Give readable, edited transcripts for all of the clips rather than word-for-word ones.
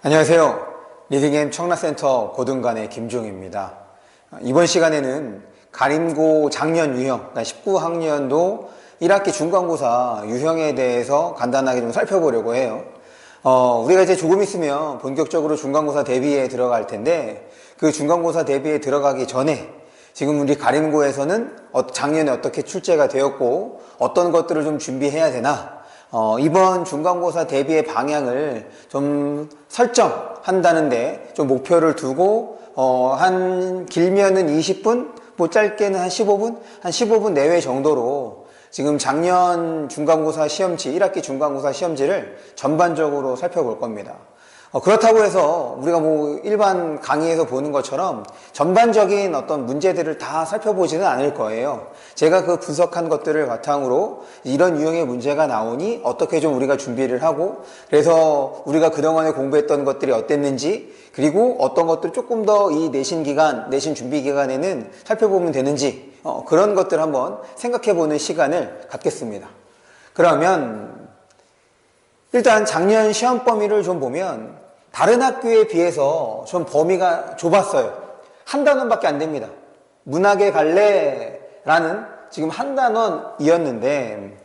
안녕하세요. 리딩엠 청라센터 고등관의 김종입니다. 이번 시간에는 가림고 작년 유형, 19학년도 1학기 중간고사 유형에 대해서 간단하게 좀 살펴보려고 해요. 우리가 이제 조금 있으면 본격적으로 중간고사 대비에 들어갈 텐데, 그 중간고사 대비에 들어가기 전에 지금 우리 가림고에서는 작년에 어떻게 출제가 되었고 어떤 것들을 좀 준비해야 되나, 이번 중간고사 대비의 방향을 좀 설정한다는데 좀 목표를 두고 한 길면은 20분, 뭐 짧게는 한 15분? 한 15분 내외 정도로 지금 작년 중간고사 시험지, 1학기 중간고사 시험지를 전반적으로 살펴볼 겁니다. 그렇다고 해서 우리가 뭐 일반 강의에서 보는 것처럼 전반적인 어떤 문제들을 다 살펴보지는 않을 거예요. 제가 그 분석한 것들을 바탕으로 이런 유형의 문제가 나오니 어떻게 좀 우리가 준비를 하고, 그래서 우리가 그동안에 공부했던 것들이 어땠는지, 그리고 어떤 것들 조금 더 이 내신 기간, 내신 준비 기간에는 살펴보면 되는지, 그런 것들 한번 생각해보는 시간을 갖겠습니다. 그러면 일단 작년 시험 범위를 좀 보면 다른 학교에 비해서 좀 범위가 좁았어요. 한 단원밖에 안 됩니다. 문학의 갈래라는 지금 한 단원이었는데,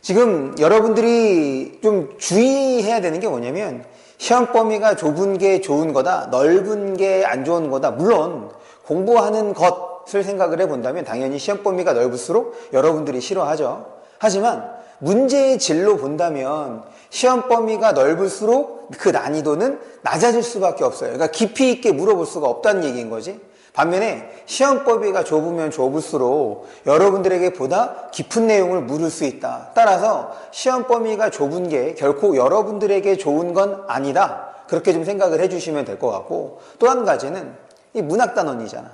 지금 여러분들이 좀 주의해야 되는 게 뭐냐면, 시험 범위가 좁은 게 좋은 거다, 넓은 게 안 좋은 거다. 물론 공부하는 것을 생각을 해본다면 당연히 시험 범위가 넓을수록 여러분들이 싫어하죠. 하지만 문제의 질로 본다면 시험 범위가 넓을수록 그 난이도는 낮아질 수밖에 없어요. 그러니까 깊이 있게 물어볼 수가 없다는 얘기인 거지. 반면에 시험 범위가 좁으면 좁을수록 여러분들에게 보다 깊은 내용을 물을 수 있다. 따라서 시험 범위가 좁은 게 결코 여러분들에게 좋은 건 아니다. 그렇게 좀 생각을 해주시면 될 것 같고, 또 한 가지는 이 문학단원이잖아.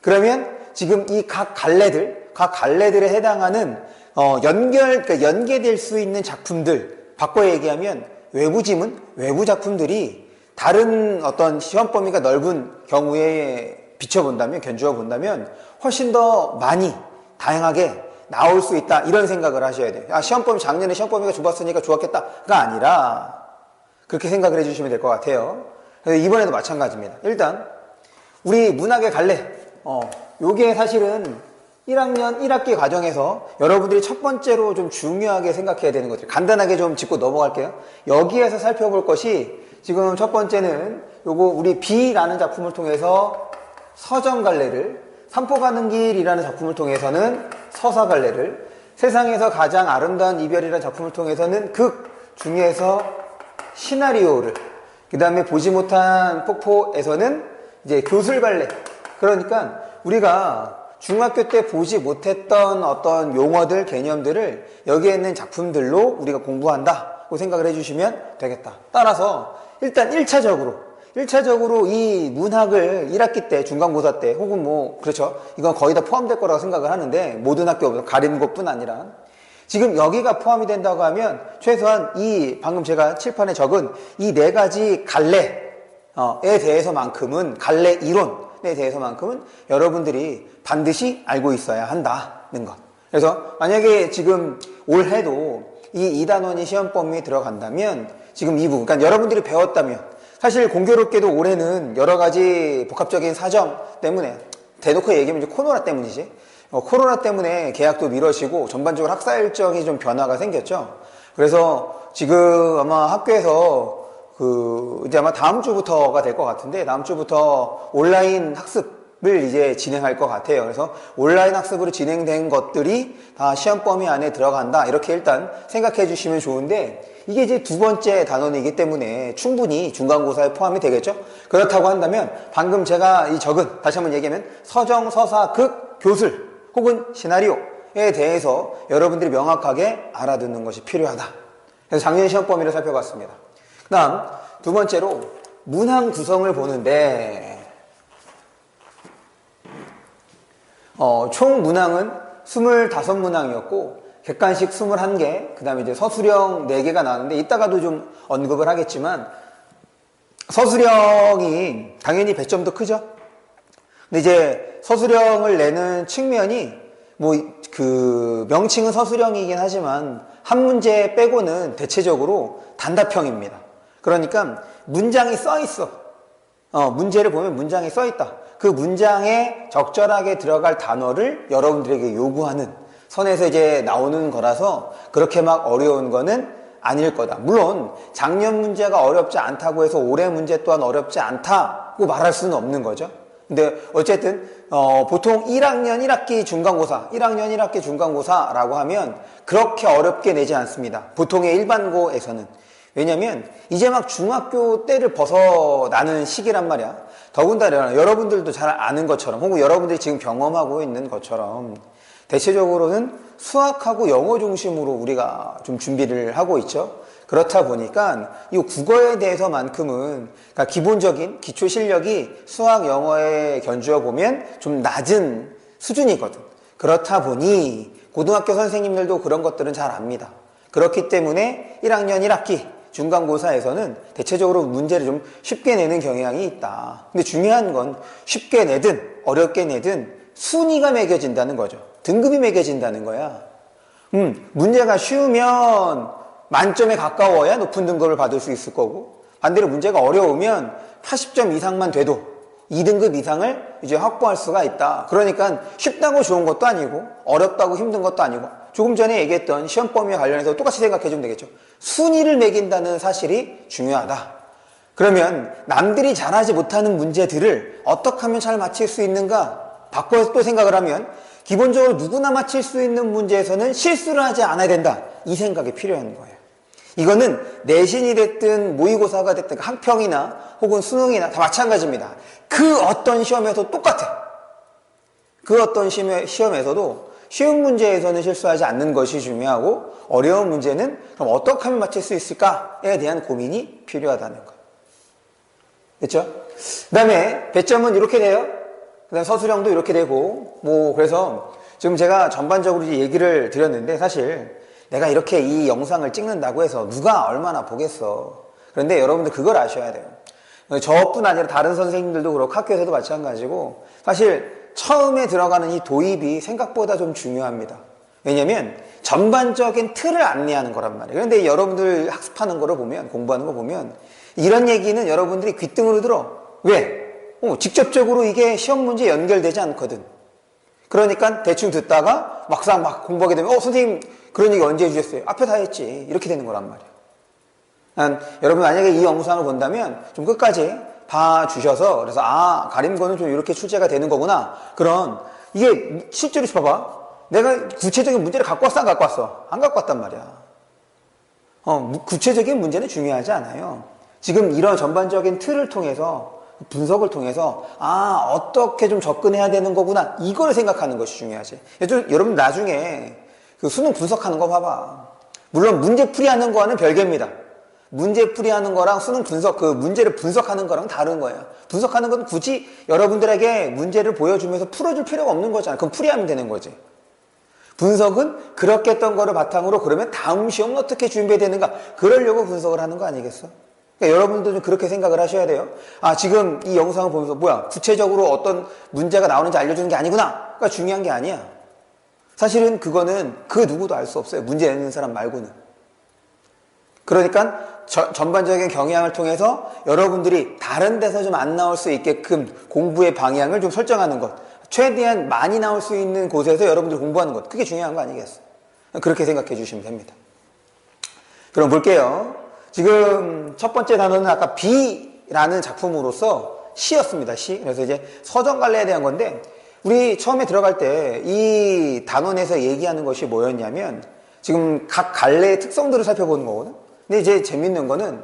그러면 지금 이 각 갈래들에 해당하는 그러니까 연계될 수 있는 작품들, 바꿔 얘기하면 외부 지문, 외부 작품들이 다른 어떤 시험 범위가 넓은 경우에 비춰본다면, 견주어 본다면 훨씬 더 많이, 다양하게 나올 수 있다. 이런 생각을 하셔야 돼요. 작년에 시험 범위가 좁았으니까 좋았겠다가 아니라 그렇게 생각을 해주시면 될 것 같아요. 그래서 이번에도 마찬가지입니다. 일단 우리 문학의 갈래, 요게 사실은 1학년 1학기 과정에서 여러분들이 첫 번째로 좀 중요하게 생각해야 되는 것들 간단하게 좀 짚고 넘어갈게요. 여기에서 살펴볼 것이, 지금 첫 번째는 요거 우리 비라는 작품을 통해서 서정갈래를, 삼포가는 길이라는 작품을 통해서는 서사갈래를, 세상에서 가장 아름다운 이별이라는 작품을 통해서는 극 중에서 시나리오를, 그 다음에 보지 못한 폭포에서는 이제 교술갈래. 그러니까 우리가 중학교 때 보지 못했던 어떤 용어들, 개념들을 여기에 있는 작품들로 우리가 공부한다고 생각을 해주시면 되겠다. 따라서 일단 1차적으로 이 문학을 1학기 때, 중간고사 때, 혹은 뭐, 그렇죠. 이건 거의 다 포함될 거라고 생각을 하는데, 모든 학교 가리는 것뿐 아니라, 지금 여기가 포함이 된다고 하면, 최소한 방금 제가 칠판에 적은 이 4가지 갈래에 대해서만큼은, 갈래 이론에 대해서만큼은 여러분들이 반드시 알고 있어야 한다는 것. 그래서 만약에 지금 올해도 이 2단원이 시험 범위에 들어간다면, 지금 이 부분, 그러니까 여러분들이 배웠다면, 사실 공교롭게도 올해는 여러 가지 복합적인 사정 때문에, 대놓고 얘기하면 이제 코로나 때문이지. 코로나 때문에 계약도 미뤄지고 전반적으로 학사 일정이 좀 변화가 생겼죠. 그래서 지금 아마 학교에서 이제 아마 다음 주부터가 될 것 같은데, 다음 주부터 온라인 학습을 이제 진행할 것 같아요. 그래서 온라인 학습으로 진행된 것들이 다 시험 범위 안에 들어간다. 이렇게 일단 생각해 주시면 좋은데, 이게 이제 두 번째 단원이기 때문에 충분히 중간고사에 포함이 되겠죠? 그렇다고 한다면 방금 제가 적은, 다시 한번 얘기하면 서정, 서사, 극, 교술 혹은 시나리오에 대해서 여러분들이 명확하게 알아듣는 것이 필요하다. 그래서 작년 시험 범위를 살펴봤습니다. 그 다음 두 번째로 문항 구성을 보는데, 총 문항은 25문항이었고 객관식 21개, 그 다음에 이제 서술형 4개가 나왔는데, 이따가도 좀 언급을 하겠지만, 서술형이 당연히 배점도 크죠? 근데 이제 서술형을 내는 측면이, 명칭은 서술형이긴 하지만, 한 문제 빼고는 대체적으로 단답형입니다. 그러니까 문장이 써 있어. 문제를 보면 문장이 써 있다. 그 문장에 적절하게 들어갈 단어를 여러분들에게 요구하는 선에서 이제 나오는 거라서 그렇게 막 어려운 거는 아닐 거다. 물론 작년 문제가 어렵지 않다고 해서 올해 문제 또한 어렵지 않다고 말할 수는 없는 거죠. 근데 어쨌든 보통 1학년 1학기 중간고사, 1학년 1학기 중간고사라고 하면 그렇게 어렵게 내지 않습니다. 보통의 일반고에서는. 왜냐면 이제 막 중학교 때를 벗어나는 시기란 말이야. 더군다나 여러분들도 잘 아는 것처럼 혹은 여러분들이 지금 경험하고 있는 것처럼 대체적으로는 수학하고 영어 중심으로 우리가 좀 준비를 하고 있죠. 그렇다 보니까 이 국어에 대해서만큼은 그러니까 기본적인 기초 실력이 수학, 영어에 견주어 보면 좀 낮은 수준이거든. 그렇다 보니 고등학교 선생님들도 그런 것들은 잘 압니다. 그렇기 때문에 1학년 1학기 중간고사에서는 대체적으로 문제를 좀 쉽게 내는 경향이 있다. 근데 중요한 건 쉽게 내든 어렵게 내든 순위가 매겨진다는 거죠. 등급이 매겨진다는 거야. 문제가 쉬우면 만점에 가까워야 높은 등급을 받을 수 있을 거고, 반대로 문제가 어려우면 80점 이상만 돼도 2등급 이상을 이제 확보할 수가 있다. 그러니까 쉽다고 좋은 것도 아니고 어렵다고 힘든 것도 아니고, 조금 전에 얘기했던 시험 범위와 관련해서 똑같이 생각해 주면 되겠죠. 순위를 매긴다는 사실이 중요하다. 그러면 남들이 잘하지 못하는 문제들을 어떻게 하면 잘 맞힐 수 있는가? 바꿔서 또 생각을 하면 기본적으로 누구나 맞힐 수 있는 문제에서는 실수를 하지 않아야 된다. 이 생각이 필요한 거예요. 이거는 내신이 됐든 모의고사가 됐든 학평이나 혹은 수능이나 다 마찬가지입니다. 그 어떤 시험에서 똑같아. 그 어떤 시험에서도 쉬운 문제에서는 실수하지 않는 것이 중요하고 어려운 문제는 그럼 어떻게 하면 맞힐 수 있을까에 대한 고민이 필요하다는 것. 그렇죠? 그 다음에 배점은 이렇게 돼요. 그 다음에 서술형도 이렇게 되고 그래서 지금 제가 전반적으로 얘기를 드렸는데 사실 내가 이렇게 이 영상을 찍는다고 해서 누가 얼마나 보겠어. 그런데 여러분들 그걸 아셔야 돼요. 저뿐 아니라 다른 선생님들도 그렇고 학교에서도 마찬가지고 사실 처음에 들어가는 이 도입이 생각보다 좀 중요합니다. 왜냐면 전반적인 틀을 안내하는 거란 말이에요. 그런데 여러분들 학습하는 거를 보면, 공부하는 거 보면 이런 얘기는 여러분들이 귓등으로 들어. 왜? 직접적으로 이게 시험 문제에 연결되지 않거든. 그러니까 대충 듣다가 막상 막 공부하게 되면 선생님 그런 얘기 언제 해주셨어요? 앞에 다 했지. 이렇게 되는 거란 말이에요. 여러분 만약에 이 영상을 본다면 좀 끝까지 봐주셔서 그래서 가림고는 좀 이렇게 출제가 되는 거구나. 그런 이게 실제로 봐봐. 내가 구체적인 문제를 갖고 왔어 안 갖고 왔어? 안 갖고 왔단 말이야. 구체적인 문제는 중요하지 않아요. 지금 이런 전반적인 틀을 통해서 분석을 통해서 어떻게 좀 접근해야 되는 거구나 이걸 생각하는 것이 중요하지. 여러분 나중에 그 수능 분석하는 거 봐봐. 물론 문제 풀이하는 거와는 별개입니다. 문제 풀이하는 거랑 수능 분석, 그 문제를 분석하는 거랑 다른 거예요. 분석하는 건 굳이 여러분들에게 문제를 보여주면서 풀어줄 필요가 없는 거잖아. 그럼 풀이하면 되는 거지. 분석은 그렇게 했던 거를 바탕으로 그러면 다음 시험은 어떻게 준비해야 되는가 그러려고 분석을 하는 거 아니겠어? 그러니까 여러분도 좀 그렇게 생각을 하셔야 돼요. 지금 이 영상을 보면서 구체적으로 어떤 문제가 나오는지 알려주는 게 아니구나. 그러니까 중요한 게 아니야. 사실은 그거는 그 누구도 알 수 없어요. 문제 내는 사람 말고는. 그러니까 전반적인 경향을 통해서 여러분들이 다른 데서 좀 안 나올 수 있게끔 공부의 방향을 좀 설정하는 것. 최대한 많이 나올 수 있는 곳에서 여러분들이 공부하는 것. 그게 중요한 거 아니겠어? 그렇게 생각해 주시면 됩니다. 그럼 볼게요. 지금 첫 번째 단어는 아까 비라는 작품으로서 시였습니다. 시. 그래서 이제 서정갈래에 대한 건데 우리 처음에 들어갈 때 이 단원에서 얘기하는 것이 뭐였냐면 지금 각 갈래의 특성들을 살펴보는 거거든. 근데 이제 재밌는 거는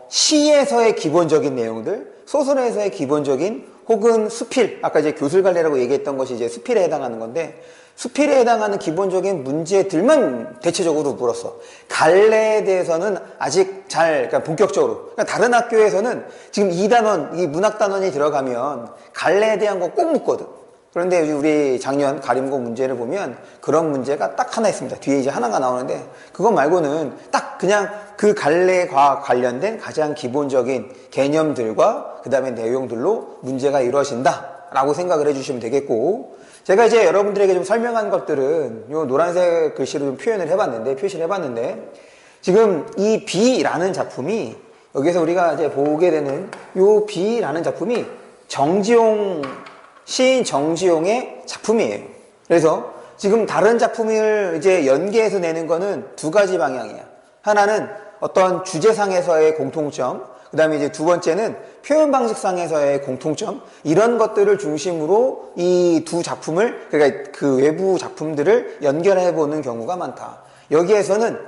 시에서의 기본적인 내용들, 소설에서의 기본적인 혹은 수필, 아까 이제 교술갈래라고 얘기했던 것이 이제 수필에 해당하는 건데 수필에 해당하는 기본적인 문제들만 대체적으로 물었어. 갈래에 대해서는 아직 그러니까 본격적으로. 그러니까 다른 학교에서는 지금 이 단원, 이 문학단원이 들어가면 갈래에 대한 거 꼭 묻거든. 그런데 우리 작년 가림고 문제를 보면 그런 문제가 딱 하나 있습니다. 뒤에 이제 하나가 나오는데 그것 말고는 딱 그냥 그 갈래과 관련된 가장 기본적인 개념들과 그 다음에 내용들로 문제가 이루어진다 라고 생각을 해주시면 되겠고, 제가 이제 여러분들에게 좀 설명한 것들은 요 노란색 글씨로 좀 표시를 해봤는데 지금 이 비라는 작품이 여기서 우리가 이제 보게 되는 요 비라는 작품이 시인 정지용의 작품이에요. 그래서 지금 다른 작품을 이제 연계해서 내는 거는 두 가지 방향이야. 하나는 어떤 주제상에서의 공통점, 그 다음에 이제 두 번째는 표현 방식상에서의 공통점, 이런 것들을 중심으로 이 두 작품을, 그러니까 그 외부 작품들을 연결해 보는 경우가 많다. 여기에서는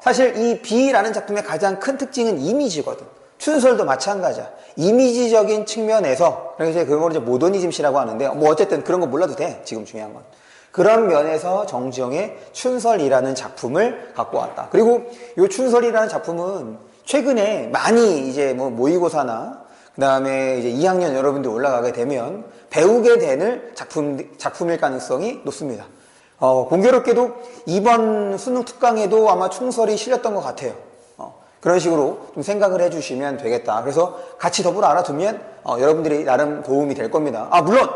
사실 이 비라는 작품의 가장 큰 특징은 이미지거든. 춘설도 마찬가지야. 이미지적인 측면에서, 그래서 이제 그걸 이제 모더니즘시라고 하는데, 뭐 어쨌든 그런 거 몰라도 돼. 지금 중요한 건. 그런 면에서 정지용의 춘설이라는 작품을 갖고 왔다. 그리고 이 춘설이라는 작품은 최근에 많이 이제 뭐 모의고사나 그 다음에 이제 2학년 여러분들 올라가게 되면 배우게 되는 작품일 가능성이 높습니다. 공교롭게도 이번 수능 특강에도 아마 춘설이 실렸던 것 같아요. 그런 식으로 좀 생각을 해주시면 되겠다. 그래서 같이 더불어 알아두면 여러분들이 나름 도움이 될 겁니다. 물론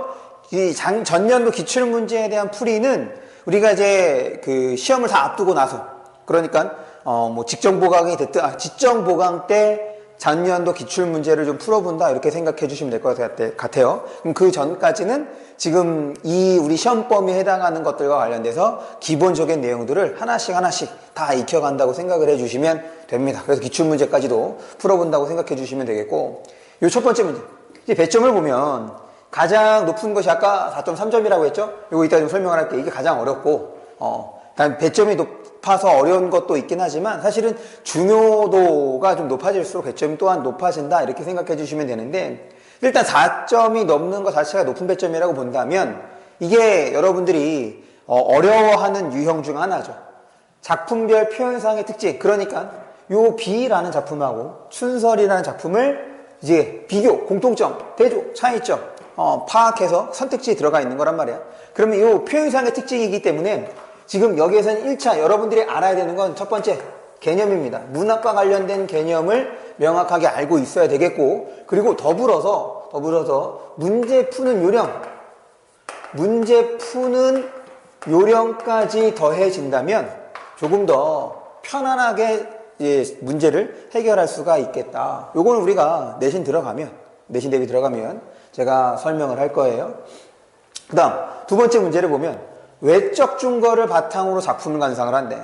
이 전년도 기출문제에 대한 풀이는 우리가 이제 그 시험을 다 앞두고 나서, 그러니까 뭐 직정보강이 됐든 직정보강 때 전년도 기출문제를 좀 풀어본다, 이렇게 생각해 주시면 될 것 같아요. 그럼 그 전까지는 지금 이 우리 시험 범위에 해당하는 것들과 관련돼서 기본적인 내용들을 하나씩 다 익혀간다고 생각을 해 주시면 됩니다. 그래서 기출문제까지도 풀어본다고 생각해 주시면 되겠고, 요 첫 번째 문제, 이제 배점을 보면 가장 높은 것이 아까 4.3점이라고 했죠? 이거 이따 좀 설명을 할게요. 이게 가장 어렵고, 단 배점이 높아서 어려운 것도 있긴 하지만 사실은 중요도가 좀 높아질수록 배점이 또한 높아진다, 이렇게 생각해 주시면 되는데, 일단 4점이 넘는 것 자체가 높은 배점이라고 본다면 이게 여러분들이 어려워하는 유형 중 하나죠. 작품별 표현상의 특징, 그러니까 요 비라는 작품하고 춘설이라는 작품을 이제 비교, 공통점, 대조, 차이점 파악해서 선택지에 들어가 있는 거란 말이야. 그러면 이 표현상의 특징이기 때문에 지금 여기에서는 1차 여러분들이 알아야 되는 건 첫 번째 개념입니다. 문학과 관련된 개념을 명확하게 알고 있어야 되겠고, 그리고 더불어서 문제 푸는 요령까지 더해진다면 조금 더 편안하게 문제를 해결할 수가 있겠다. 요건 우리가 내신 대비 들어가면 제가 설명을 할 거예요. 그 다음 두 번째 문제를 보면 외적 증거를 바탕으로 작품을 감상을 한대.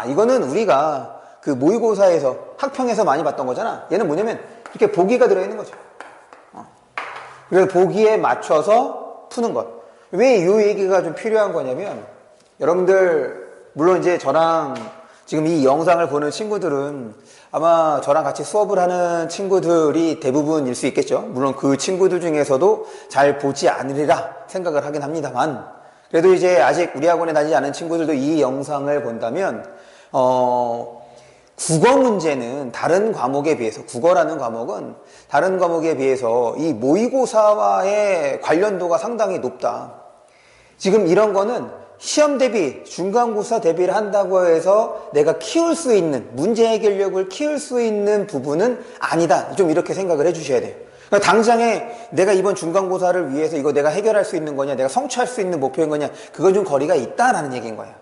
이거는 우리가 그 모의고사에서 학평에서 많이 봤던 거잖아. 얘는 뭐냐면 이렇게 보기가 들어있는 거죠. 그래서 보기에 맞춰서 푸는 것. 왜 이 얘기가 좀 필요한 거냐면, 여러분들 물론 이제 저랑 지금 이 영상을 보는 친구들은 아마 저랑 같이 수업을 하는 친구들이 대부분일 수 있겠죠. 물론 그 친구들 중에서도 잘 보지 않으리라 생각을 하긴 합니다만, 그래도 이제 아직 우리 학원에 다니지 않은 친구들도 이 영상을 본다면 국어 문제는 다른 과목에 비해서, 국어라는 과목은 다른 과목에 비해서 이 모의고사와의 관련도가 상당히 높다. 지금 이런 거는 시험 대비, 중간고사 대비를 한다고 해서 내가 키울 수 있는, 문제 해결력을 키울 수 있는 부분은 아니다. 좀 이렇게 생각을 해주셔야 돼요. 그러니까 당장에 내가 이번 중간고사를 위해서 이거 내가 해결할 수 있는 거냐, 내가 성취할 수 있는 목표인 거냐, 그건 좀 거리가 있다라는 얘기인 거예요.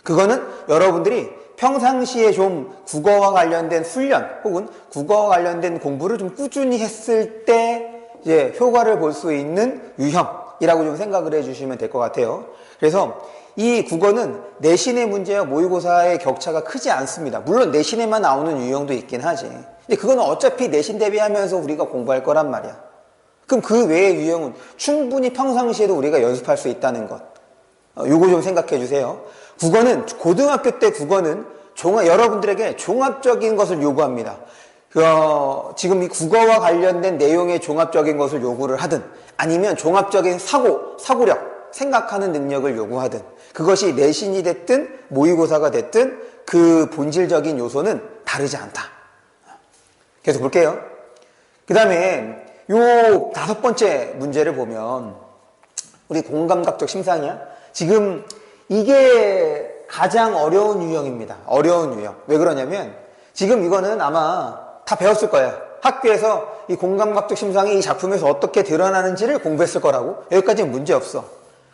그거는 여러분들이 평상시에 좀 국어와 관련된 훈련 혹은 국어와 관련된 공부를 좀 꾸준히 했을 때 이제 효과를 볼 수 있는 유형이라고 좀 생각을 해주시면 될 것 같아요. 그래서 이 국어는 내신의 문제와 모의고사의 격차가 크지 않습니다. 물론 내신에만 나오는 유형도 있긴 하지. 근데 그건 어차피 내신 대비하면서 우리가 공부할 거란 말이야. 그럼 그 외의 유형은 충분히 평상시에도 우리가 연습할 수 있다는 것. 요거 좀 생각해 주세요. 국어는, 고등학교 때 국어는 여러분들에게 종합적인 것을 요구합니다. 지금 이 국어와 관련된 내용의 종합적인 것을 요구를 하든, 아니면 종합적인 사고력, 생각하는 능력을 요구하든, 그것이 내신이 됐든 모의고사가 됐든 그 본질적인 요소는 다르지 않다. 계속 볼게요. 그 다음에 요 다섯 번째 문제를 보면 우리 공감각적 심상이야. 지금 이게 가장 어려운 유형입니다. 어려운 유형. 왜 그러냐면 지금 이거는 아마 다 배웠을 거야. 학교에서 이 공감각적 심상이 이 작품에서 어떻게 드러나는지를 공부했을 거라고. 여기까지는 문제 없어.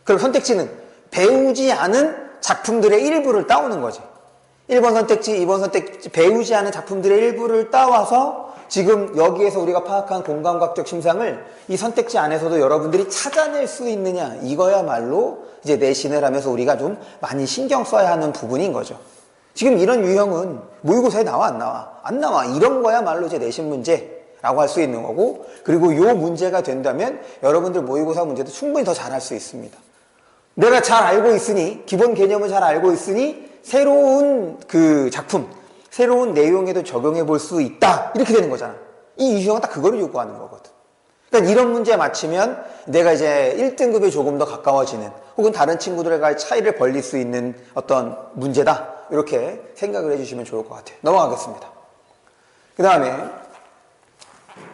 그럼 선택지는 배우지 않은 작품들의 일부를 따오는 거지. 1번 선택지, 2번 선택지 배우지 않은 작품들의 일부를 따와서 지금 여기에서 우리가 파악한 공감각적 심상을 이 선택지 안에서도 여러분들이 찾아낼 수 있느냐, 이거야말로 이제 내신을 하면서 우리가 좀 많이 신경 써야 하는 부분인 거죠. 지금 이런 유형은 모의고사에 나와 안 나와? 안 나와. 이런 거야말로 이제 내신 문제라고 할 수 있는 거고, 그리고 요 문제가 된다면 여러분들 모의고사 문제도 충분히 더 잘할 수 있습니다. 내가 잘 알고 있으니, 기본 개념을 잘 알고 있으니 새로운 그 작품, 새로운 내용에도 적용해 볼 수 있다, 이렇게 되는 거잖아. 이 유형은 딱 그거를 요구하는 거거든. 그러니까 이런 문제에 맞추면 내가 이제 1등급에 조금 더 가까워지는, 혹은 다른 친구들과의 차이를 벌릴 수 있는 어떤 문제다, 이렇게 생각을 해주시면 좋을 것 같아요. 넘어가겠습니다. 그 다음에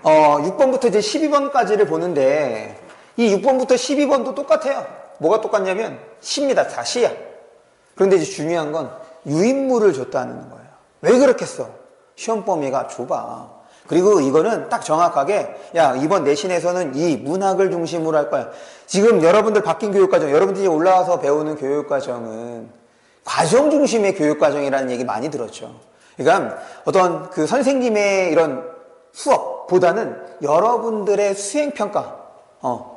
6번부터 이제 12번까지를 보는데, 이 6번부터 12번도 똑같아요. 뭐가 똑같냐면 시입니다. 다 시야. 그런데 이제 중요한 건 유인물을 줬다는 거예요. 왜 그렇겠어? 시험 범위가 좁아. 그리고 이거는 딱 정확하게, 야, 이번 내신에서는 이 문학을 중심으로 할 거야. 지금 여러분들 바뀐 교육과정, 여러분들이 올라와서 배우는 교육과정은 과정 중심의 교육과정이라는 얘기 많이 들었죠. 그러니까 어떤 그 선생님의 이런 수업보다는 여러분들의 수행평가,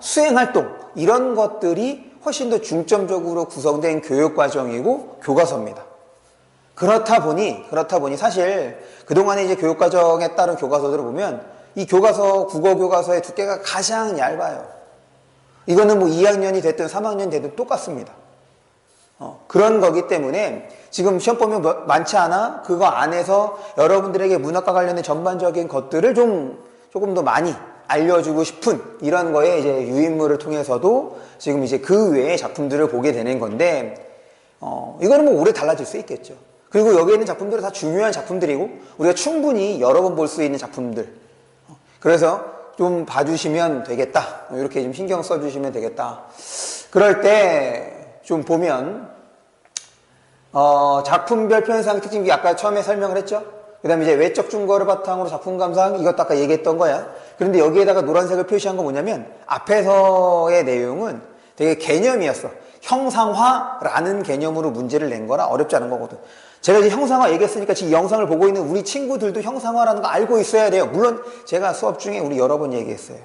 수행활동, 이런 것들이 훨씬 더 중점적으로 구성된 교육과정이고 교과서입니다. 그렇다 보니 사실 그동안에 이제 교육과정에 따른 교과서들을 보면 이 교과서, 국어 교과서의 두께가 가장 얇아요. 이거는 뭐 2학년이 됐든 3학년이 됐든 똑같습니다. 그런 거기 때문에 지금 시험 범위 많지 않아? 그거 안에서 여러분들에게 문학과 관련된 전반적인 것들을 조금 더 많이 알려주고 싶은 이런 거에 이제 유인물을 통해서도 지금 이제 그 외의 작품들을 보게 되는 건데, 이거는 뭐 오래 달라질 수 있겠죠. 그리고 여기에 있는 작품들은 다 중요한 작품들이고 우리가 충분히 여러 번 볼 수 있는 작품들. 그래서 좀 봐주시면 되겠다. 이렇게 좀 신경 써주시면 되겠다. 그럴 때 좀 보면 작품별 표현상 특징, 아까 처음에 설명을 했죠. 그 다음에 이제 외적 증거를 바탕으로 작품 감상, 이것도 아까 얘기했던 거야. 그런데 여기에다가 노란색을 표시한 거 뭐냐면 앞에서의 내용은 되게 개념이었어. 형상화라는 개념으로 문제를 낸 거라 어렵지 않은 거거든. 제가 이제 형상화 얘기했으니까 지금 영상을 보고 있는 우리 친구들도 형상화라는 거 알고 있어야 돼요. 물론 제가 수업 중에 우리 여러 번 얘기했어요.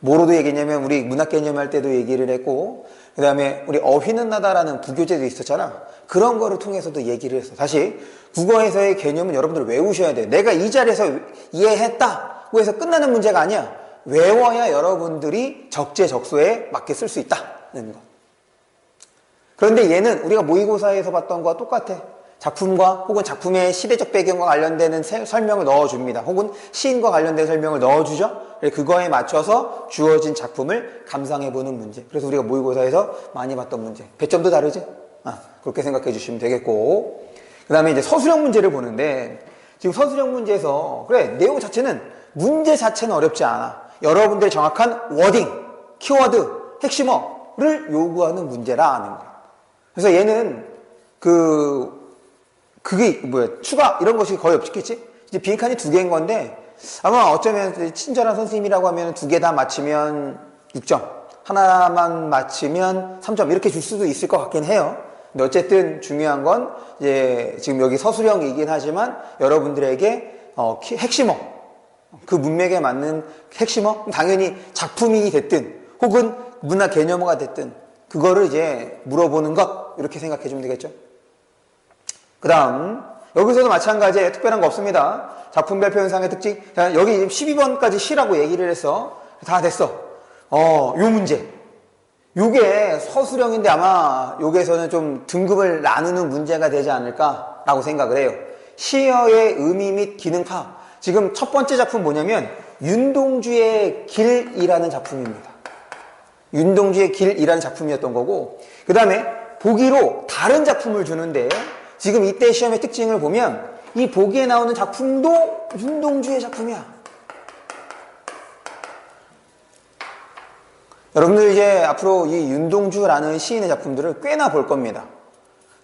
뭐로도 얘기했냐면 우리 문학 개념 할 때도 얘기를 했고, 그 다음에 우리 어휘는 나다라는 부교재도 있었잖아. 그런 거를 통해서도 얘기를 했어. 다시 국어에서의 개념은 여러분들 외우셔야 돼요. 내가 이 자리에서 이해했다고 해서 끝나는 문제가 아니야. 외워야 여러분들이 적재적소에 맞게 쓸 수 있다는 거. 그런데 얘는 우리가 모의고사에서 봤던 거와 똑같아. 작품과 혹은 작품의 시대적 배경과 관련되는 설명을 넣어줍니다. 혹은 시인과 관련된 설명을 넣어주죠. 그거에 맞춰서 주어진 작품을 감상해보는 문제. 그래서 우리가 모의고사에서 많이 봤던 문제. 배점도 다르지? 그렇게 생각해 주시면 되겠고, 그 다음에 이제 서술형 문제를 보는데, 지금 서술형 문제에서 그래, 내용 자체는, 문제 자체는 어렵지 않아. 여러분들의 정확한 워딩, 키워드, 핵심어를 요구하는 문제라는 거야. 그래서 얘는 그게 뭐야, 추가 이런 것이 거의 없겠지? 이제 빈칸이 2개인 건데, 아마 어쩌면 친절한 선생님이라고 하면 2개 다 맞히면 6점, 하나만 맞히면 3점 이렇게 줄 수도 있을 것 같긴 해요. 근데 어쨌든 중요한 건 이제 지금 여기 서술형이긴 하지만 여러분들에게 핵심어, 그 문맥에 맞는 핵심어, 당연히 작품이 됐든 혹은 문화 개념어가 됐든 그거를 이제 물어보는 것, 이렇게 생각해 주면 되겠죠. 그 다음 여기서도 마찬가지에 특별한 거 없습니다. 작품별 표현상의 특징. 자, 여기 12번까지 시라고 얘기를 했어. 다 됐어. 요 문제. 요게 서술형인데 아마 여기에서는 좀 등급을 나누는 문제가 되지 않을까라고 생각을 해요. 시어의 의미 및 기능 파악. 지금 첫 번째 작품 뭐냐면 윤동주의 길이라는 작품입니다. 윤동주의 길이라는 작품이었던 거고, 그 다음에 보기로 다른 작품을 주는데, 지금 이때 시험의 특징을 보면 이 보기에 나오는 작품도 윤동주의 작품이야. 여러분들 이제 앞으로 이 윤동주라는 시인의 작품들을 꽤나 볼 겁니다.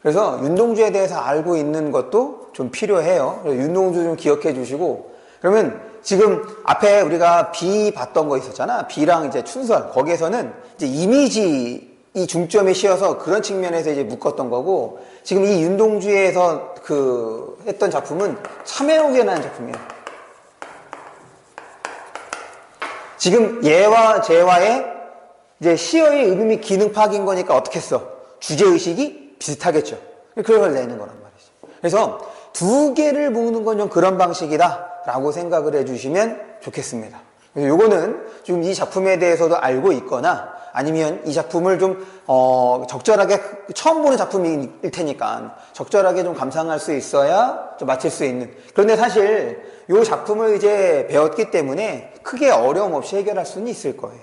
그래서 윤동주에 대해서 알고 있는 것도 좀 필요해요. 윤동주 좀 기억해 주시고, 그러면 지금 앞에 우리가 비 봤던 거 있었잖아. 비랑 이제 춘설. 거기에서는 이제 이미지 이 중점에 씌어서 그런 측면에서 이제 묶었던 거고, 지금 이 윤동주에서 했던 작품은 참회록이라는 작품이에요. 지금 얘와 쟤와의 이제 시어의 의미 및 기능 파악인 거니까 어떻게 했어? 주제의식이 비슷하겠죠. 그걸 내는 거란 말이죠. 그래서 두 개를 모으는 건 좀 그런 방식이다 라고 생각을 해주시면 좋겠습니다. 그래서 요거는 좀 이 작품에 대해서도 알고 있거나 아니면 이 작품을 좀 적절하게 처음 보는 작품일 테니까 적절하게 좀 감상할 수 있어야 좀 맞힐 수 있는. 그런데 사실 이 작품을 이제 배웠기 때문에 크게 어려움 없이 해결할 수는 있을 거예요.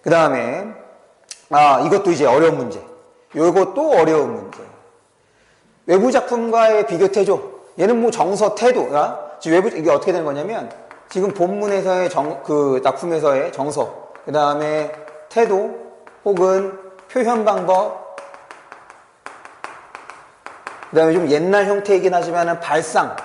그 다음에 이것도 이제 어려운 문제. 요것도 어려운 문제. 외부 작품과의 비교 태조. 얘는 뭐 정서 태도가 지금 외부 이게 어떻게 되는 거냐면 지금 본문에서의 그 작품에서의 정서, 그 다음에 태도 혹은 표현 방법, 그 다음에 좀 옛날 형태이긴 하지만은 발상.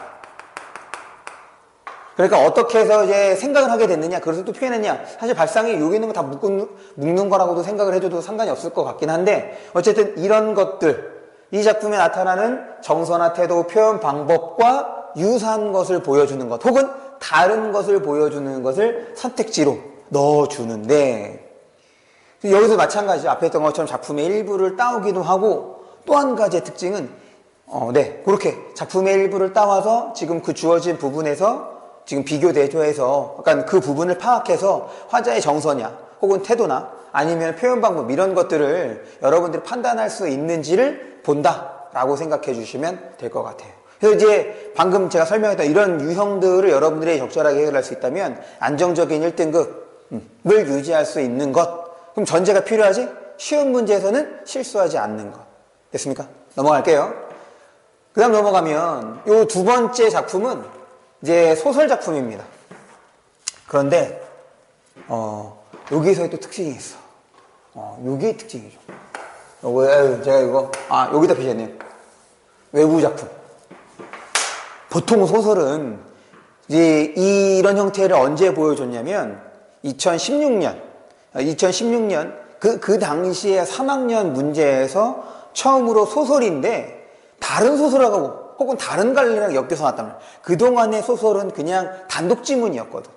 그러니까 어떻게 해서 이제 생각을 하게 됐느냐, 그래서 또 표현했냐. 사실 발상이 여기 있는 거 다 묶는 거라고도 생각을 해줘도 상관이 없을 것 같긴 한데, 어쨌든 이런 것들, 이 작품에 나타나는 정서나 태도, 표현 방법과 유사한 것을 보여주는 것, 혹은 다른 것을 보여주는 것을 선택지로 넣어주는데, 여기서 마찬가지죠. 앞에 했던 것처럼 작품의 일부를 따오기도 하고, 또 한 가지의 특징은, 그렇게 작품의 일부를 따와서 지금 그 주어진 부분에서 지금 비교 대조해서 약간 그 부분을 파악해서 화자의 정서냐, 혹은 태도나 아니면 표현 방법 이런 것들을 여러분들이 판단할 수 있는지를 본다라고 생각해 주시면 될 것 같아요. 그래서 이제 방금 제가 설명했던 이런 유형들을 여러분들이 적절하게 해결할 수 있다면 안정적인 1등급을 유지할 수 있는 것. 그럼 전제가 필요하지? 쉬운 문제에서는 실수하지 않는 것. 됐습니까? 넘어갈게요. 그 다음 넘어가면 요 두 번째 작품은 이제 소설 작품입니다. 그런데 여기서의 또 특징이 있어. 요게 특징이죠. 제가 여기다 표시했네요. 외부 작품. 보통 소설은 이제 이런 형태를 언제 보여줬냐면 2016년 그 당시에 3학년 문제에서 처음으로 소설인데 다른 소설하고 혹은 다른 관리랑 엮여서 나왔단 말이에요. 그동안의 소설은 그냥 단독 지문이었거든.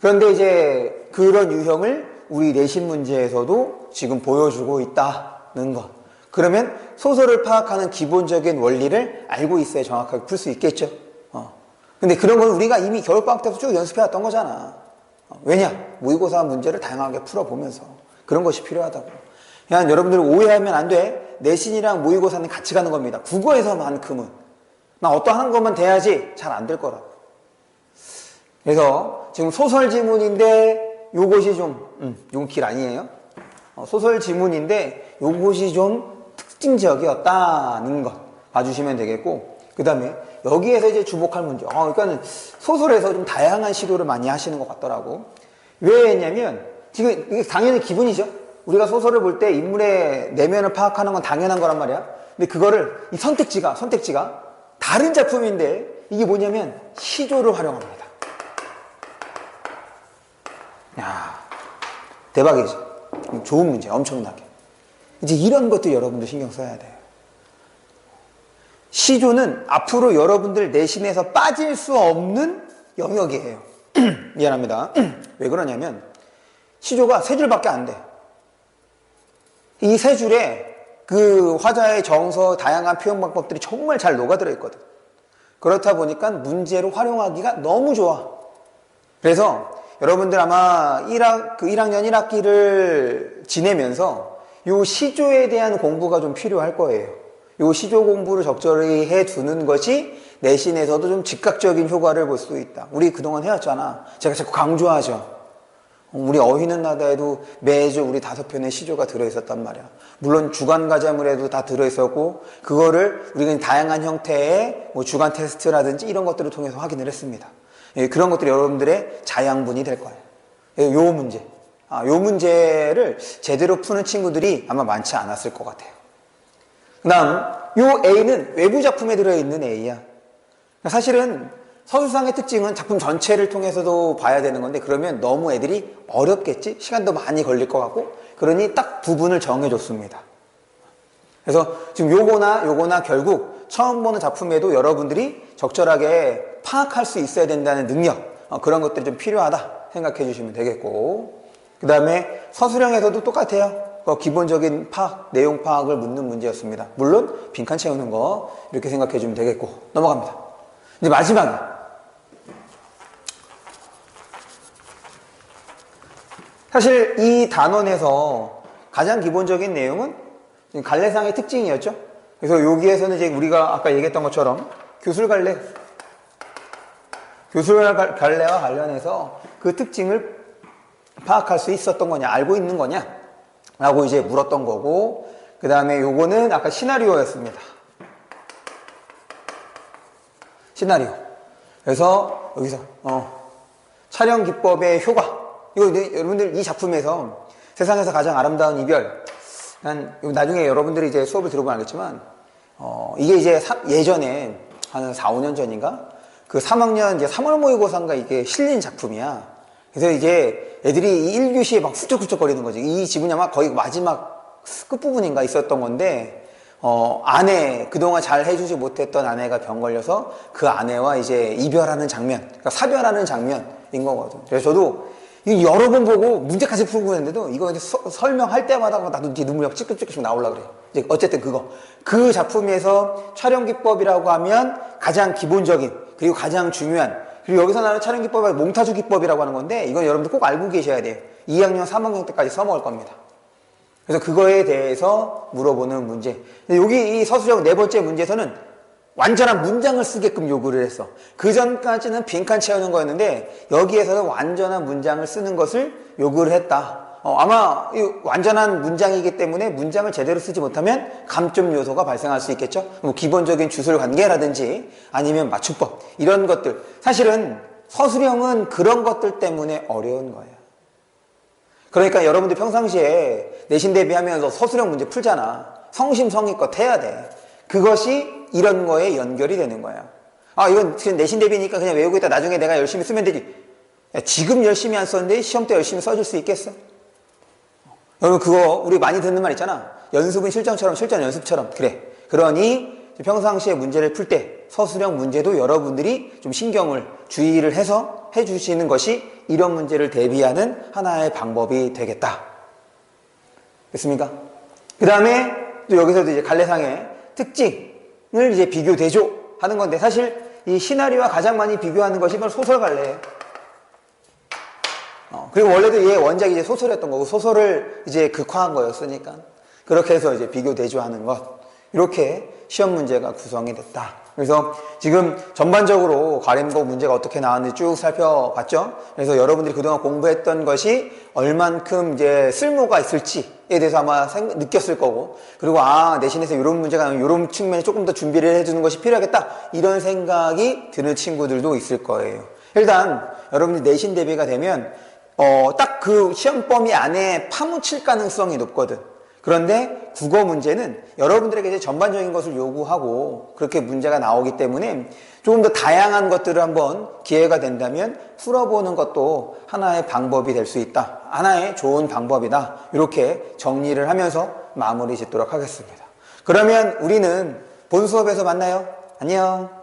그런데 이제 그런 유형을 우리 내신 문제에서도 지금 보여주고 있다는 것. 그러면 소설을 파악하는 기본적인 원리를 알고 있어야 정확하게 풀 수 있겠죠. 근데 그런 건 우리가 이미 겨울방학 때부터 쭉 연습해왔던 거잖아. 왜냐? 모의고사 문제를 다양하게 풀어보면서 그런 것이 필요하다고. 그냥 여러분들 오해하면 안 돼. 내신이랑 모의고사는 같이 가는 겁니다. 국어에서만큼은. 나 어떠한 것만 돼야지 잘 안 될 거라고. 그래서 지금 소설 지문인데 요것이 좀, 요건 길 아니에요? 소설 지문인데 요것이 좀 특징적이었다는 것 봐주시면 되겠고, 그 다음에 여기에서 이제 주목할 문제. 그러니까는 소설에서 좀 다양한 시도를 많이 하시는 것 같더라고. 왜 했냐면, 지금 이게 당연히 기분이죠. 우리가 소설을 볼 때 인물의 내면을 파악하는 건 당연한 거란 말이야. 근데 그거를, 이 선택지가 다른 작품인데, 이게 뭐냐면, 시조를 활용합니다. 야, 대박이죠. 좋은 문제, 엄청나게. 이제 이런 것도 여러분들 신경 써야 돼요. 시조는 앞으로 여러분들 내신에서 빠질 수 없는 영역이에요. 미안합니다. 왜 그러냐면 시조가 세 줄밖에 안 돼. 이 세 줄에 그 화자의 정서, 다양한 표현 방법들이 정말 잘 녹아들어 있거든. 그렇다 보니까 문제로 활용하기가 너무 좋아. 그래서 여러분들 아마 1학년 1학기를 지내면서 요 시조에 대한 공부가 좀 필요할 거예요. 요 시조 공부를 적절히 해두는 것이 내신에서도 좀 즉각적인 효과를 볼 수 있다. 우리 그동안 해왔잖아. 제가 자꾸 강조하죠. 우리 어휘는 나다에도 매주 우리 5편의 시조가 들어있었단 말이야. 물론 주간 과제물에도 다 들어있었고 그거를 우리가 다양한 형태의 뭐 주간 테스트라든지 이런 것들을 통해서 확인을 했습니다. 그런 것들이 여러분들의 자양분이 될 거예요. 요 문제. 요 문제를 제대로 푸는 친구들이 아마 많지 않았을 것 같아요. 그 다음, 요 A는 외부 작품에 들어있는 A야. 사실은 서술상의 특징은 작품 전체를 통해서도 봐야 되는 건데 그러면 너무 애들이 어렵겠지? 시간도 많이 걸릴 것 같고 그러니 딱 부분을 정해줬습니다. 그래서 지금 요거나 결국 처음 보는 작품에도 여러분들이 적절하게 파악할 수 있어야 된다는 능력, 그런 것들이 좀 필요하다 생각해 주시면 되겠고, 그 다음에 서술형에서도 똑같아요. 기본적인 파악, 내용 파악을 묻는 문제였습니다. 물론 빈칸 채우는 거 이렇게 생각해 주면 되겠고, 넘어갑니다. 이제 마지막에 사실 이 단원에서 가장 기본적인 내용은 갈래상의 특징이었죠. 그래서 여기에서는 이제 우리가 아까 얘기했던 것처럼 교술갈래와 관련해서 그 특징을 파악할 수 있었던 거냐, 알고 있는 거냐 라고 이제 물었던 거고, 그 다음에 요거는 아까 시나리오였습니다. 시나리오. 그래서 여기서 촬영 기법의 효과, 이거 여러분들 이 작품에서 세상에서 가장 아름다운 이별, 나중에 여러분들이 이제 수업을 들어보면 알겠지만 이게 이제 예전에 한 4, 5년 전인가 그 3학년 이제 3월 모의고사인가 이게 실린 작품이야. 그래서 이제 애들이 이 1교시에 막 훌쩍훌쩍 거리는 거지. 이 지분이 아마 거의 마지막 끝부분인가 있었던 건데, 아내, 그동안 잘 해주지 못했던 아내가 병 걸려서 그 아내와 이제 이별하는 장면, 그러니까 사별하는 장면인 거거든. 그래서 저도 여러 번 보고 문제까지 풀고 했는데도 이거 설명할 때마다 나도 뒤에 눈물이 찔끔찔끔씩 나오려고 그래. 이제 어쨌든 그 작품에서 촬영 기법이라고 하면 가장 기본적인, 그리고 가장 중요한, 그리고 여기서 나오는 촬영 기법이 몽타주 기법이라고 하는 건데, 이건 여러분들 꼭 알고 계셔야 돼요. 2학년, 3학년 때까지 써먹을 겁니다. 그래서 그거에 대해서 물어보는 문제. 여기 이 서술형 네 번째 문제에서는 완전한 문장을 쓰게끔 요구를 했어. 그 전까지는 빈칸 채우는 거였는데 여기에서는 완전한 문장을 쓰는 것을 요구를 했다. 아마 이 완전한 문장이기 때문에 문장을 제대로 쓰지 못하면 감점 요소가 발생할 수 있겠죠. 뭐 기본적인 주술 관계라든지 아니면 맞춤법, 이런 것들. 사실은 서술형은 그런 것들 때문에 어려운 거예요. 그러니까 여러분들 평상시에 내신 대비하면서 서술형 문제 풀잖아. 성심성의껏 해야 돼. 그것이 이런 거에 연결이 되는 거야. 이건 내신 대비니까 그냥 외우고 있다 나중에 내가 열심히 쓰면 되지. 야, 지금 열심히 안 썼는데 시험 때 열심히 써줄 수 있겠어? 여러분 그거 우리 많이 듣는 말 있잖아. 연습은 실전처럼, 실전 연습처럼. 그래. 그러니 평상시에 문제를 풀 때 서술형 문제도 여러분들이 좀 신경을, 주의를 해서 해주시는 것이 이런 문제를 대비하는 하나의 방법이 되겠다. 됐습니까? 그 다음에 또 여기서도 이제 갈래상의 특징을 이제 비교 대조 하는 건데, 사실 이 시나리오와 가장 많이 비교하는 것이 이건 소설 갈래예요. 그리고 원래도 얘 원작이 이제 소설이었던 거고 소설을 이제 극화한 거였으니까 그렇게 해서 이제 비교 대조하는 것, 이렇게 시험 문제가 구성이 됐다. 그래서 지금 전반적으로 가림고 문제가 어떻게 나왔는지 쭉 살펴봤죠. 그래서 여러분들이 그동안 공부했던 것이 얼만큼 이제 쓸모가 있을지에 대해서 아마 느꼈을 거고, 그리고 내신에서 이런 문제가 나오면 이런 측면에 조금 더 준비를 해주는 것이 필요하겠다, 이런 생각이 드는 친구들도 있을 거예요. 일단 여러분들이 내신 대비가 되면 딱 그 시험 범위 안에 파묻힐 가능성이 높거든. 그런데 국어 문제는 여러분들에게 이제 전반적인 것을 요구하고 그렇게 문제가 나오기 때문에 조금 더 다양한 것들을 한번 기회가 된다면 풀어보는 것도 하나의 방법이 될 수 있다. 하나의 좋은 방법이다. 이렇게 정리를 하면서 마무리 짓도록 하겠습니다. 그러면 우리는 본 수업에서 만나요. 안녕.